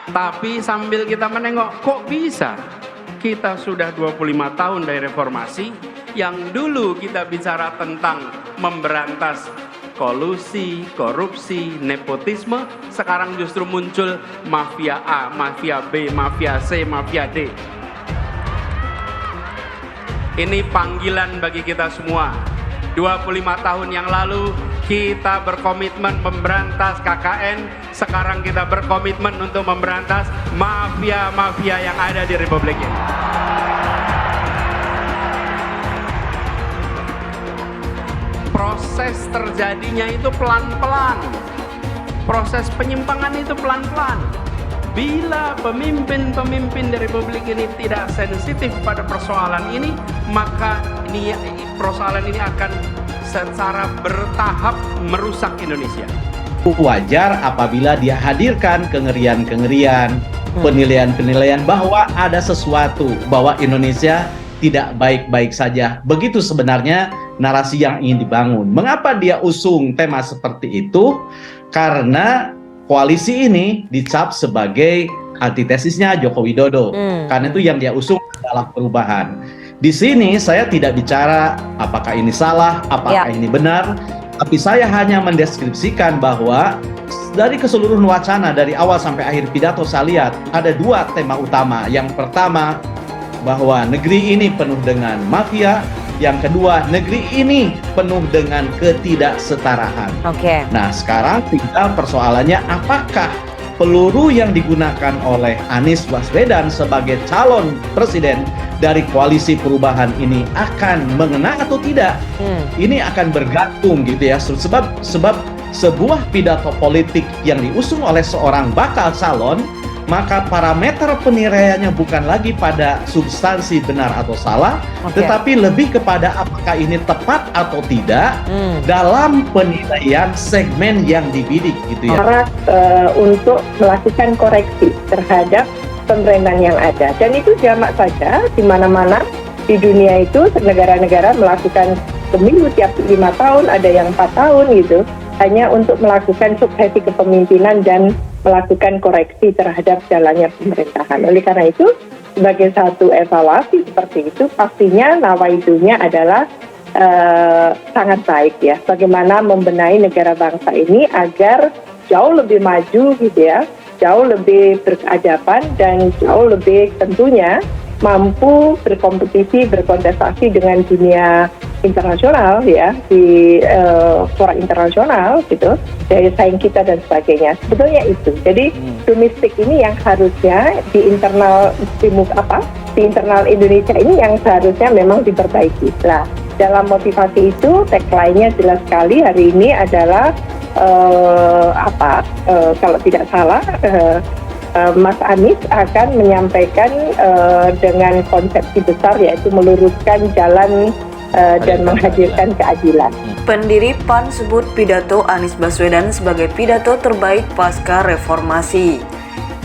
Tapi sambil kita menengok, kok bisa? Kita sudah 25 tahun dari reformasi, yang dulu kita bicara tentang memberantas kolusi, korupsi, nepotisme, sekarang justru muncul mafia A, mafia B, mafia C, mafia D. Ini panggilan bagi kita semua. 25 tahun yang lalu kita berkomitmen memberantas KKN, sekarang kita berkomitmen untuk memberantas mafia-mafia yang ada di Republik ini. Proses terjadinya itu pelan-pelan. Proses penyimpangan itu pelan-pelan. Bila pemimpin-pemimpin di Republik ini tidak sensitif pada persoalan ini, maka persoalan ini akan secara bertahap merusak Indonesia. Wajar apabila dia hadirkan kengerian-kengerian, penilaian-penilaian bahwa ada sesuatu, bahwa Indonesia tidak baik-baik saja. Begitu sebenarnya narasi yang ingin dibangun. Mengapa dia usung tema seperti itu? Karena koalisi ini dicap sebagai antitesisnya Joko Widodo. Karena itu yang dia usung adalah perubahan. Di sini saya tidak bicara apakah ini salah, apakah ini benar, tapi saya hanya mendeskripsikan bahwa dari keseluruhan wacana dari awal sampai akhir pidato saya lihat ada dua tema utama. Yang pertama, bahwa negeri ini penuh dengan mafia. Yang kedua, negeri ini penuh dengan ketidaksetaraan. Nah, sekarang tinggal persoalannya apakah peluru yang digunakan oleh Anies Baswedan sebagai calon presiden dari koalisi perubahan ini akan mengena atau tidak? Ini akan bergantung gitu ya. Sebab sebuah pidato politik yang diusung oleh seorang bakal calon, maka parameter penilaiannya bukan lagi pada substansi benar atau salah, tetapi lebih kepada apakah ini tepat atau tidak dalam penilaian segmen yang dibidik gitu ya. Untuk melakukan koreksi terhadap pemerintahan yang ada, dan itu jamak saja di mana-mana di dunia itu negara-negara melakukan pemilu tiap 5 tahun, ada yang 4 tahun gitu, hanya untuk melakukan suksesi kepemimpinan dan melakukan koreksi terhadap jalannya pemerintahan. Oleh karena itu, sebagai satu evaluasi seperti itu, pastinya nawaidunya adalah sangat baik ya. Bagaimana membenahi negara bangsa ini agar jauh lebih maju gitu ya, jauh lebih berkeadaban dan jauh lebih tentunya mampu berkompetisi, berkontestasi dengan dunia internasional ya, di fora internasional gitu, dari saing kita dan sebagainya. Sebetulnya itu. Jadi domestik ini yang harusnya di internal di internal Indonesia ini yang seharusnya memang diperbaiki. Nah, dalam motivasi itu tagline-nya jelas sekali hari ini adalah kalau tidak salah Mas Anies akan menyampaikan dengan konsepsi besar, yaitu meluruskan jalan dan menghadirkan keadilan. Pendiri PAN sebut pidato Anies Baswedan sebagai pidato terbaik pasca reformasi.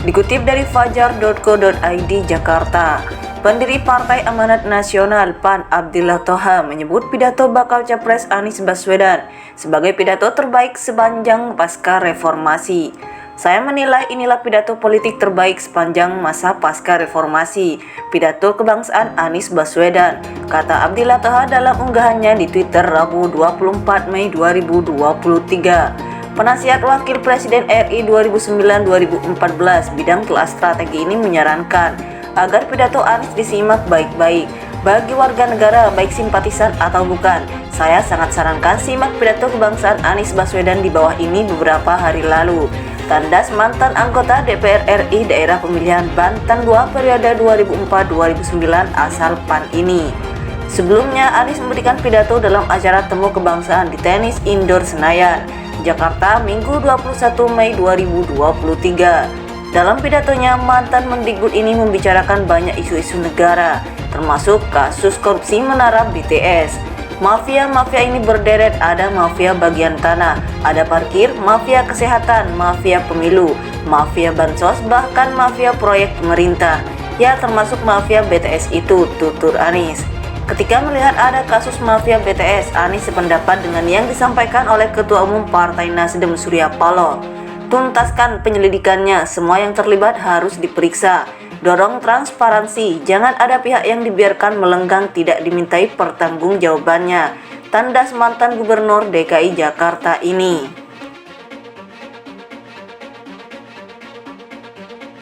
Dikutip dari fajar.co.id Jakarta, pendiri Partai Amanat Nasional PAN Abdillah Thoha menyebut pidato bakal Capres Anies Baswedan sebagai pidato terbaik sepanjang pasca reformasi. Saya menilai inilah pidato politik terbaik sepanjang masa pasca reformasi, pidato kebangsaan Anies Baswedan, kata Abdillah Thoha dalam unggahannya di Twitter Rabu 24 Mei 2023. Penasihat Wakil Presiden RI 2009-2014 bidang kelas strategi ini menyarankan agar pidato Anies disimak baik-baik. Bagi warga negara, baik simpatisan atau bukan, saya sangat sarankan simak pidato kebangsaan Anies Baswedan di bawah ini beberapa hari lalu. Tandas mantan anggota DPR RI daerah pemilihan Banten 2 periode 2004-2009 asal PAN ini. Sebelumnya, Anies memberikan pidato dalam acara temu kebangsaan di Tenis Indoor Senayan, Jakarta, Minggu 21 Mei 2023. Dalam pidatonya, mantan Mendikbud ini membicarakan banyak isu-isu negara, termasuk kasus korupsi menara BTS. Mafia-mafia ini berderet, ada mafia bagian tanah, ada parkir, mafia kesehatan, mafia pemilu, mafia bansos, bahkan mafia proyek pemerintah. Ya, termasuk mafia BTS itu, tutur Anies. Ketika melihat ada kasus mafia BTS, Anies sependapat dengan yang disampaikan oleh Ketua Umum Partai Nasdem Surya Paloh. Tuntaskan penyelidikannya, semua yang terlibat harus diperiksa. Dorong transparansi, jangan ada pihak yang dibiarkan melenggang tidak dimintai pertanggungjawabannya. Tandas mantan Gubernur DKI Jakarta ini.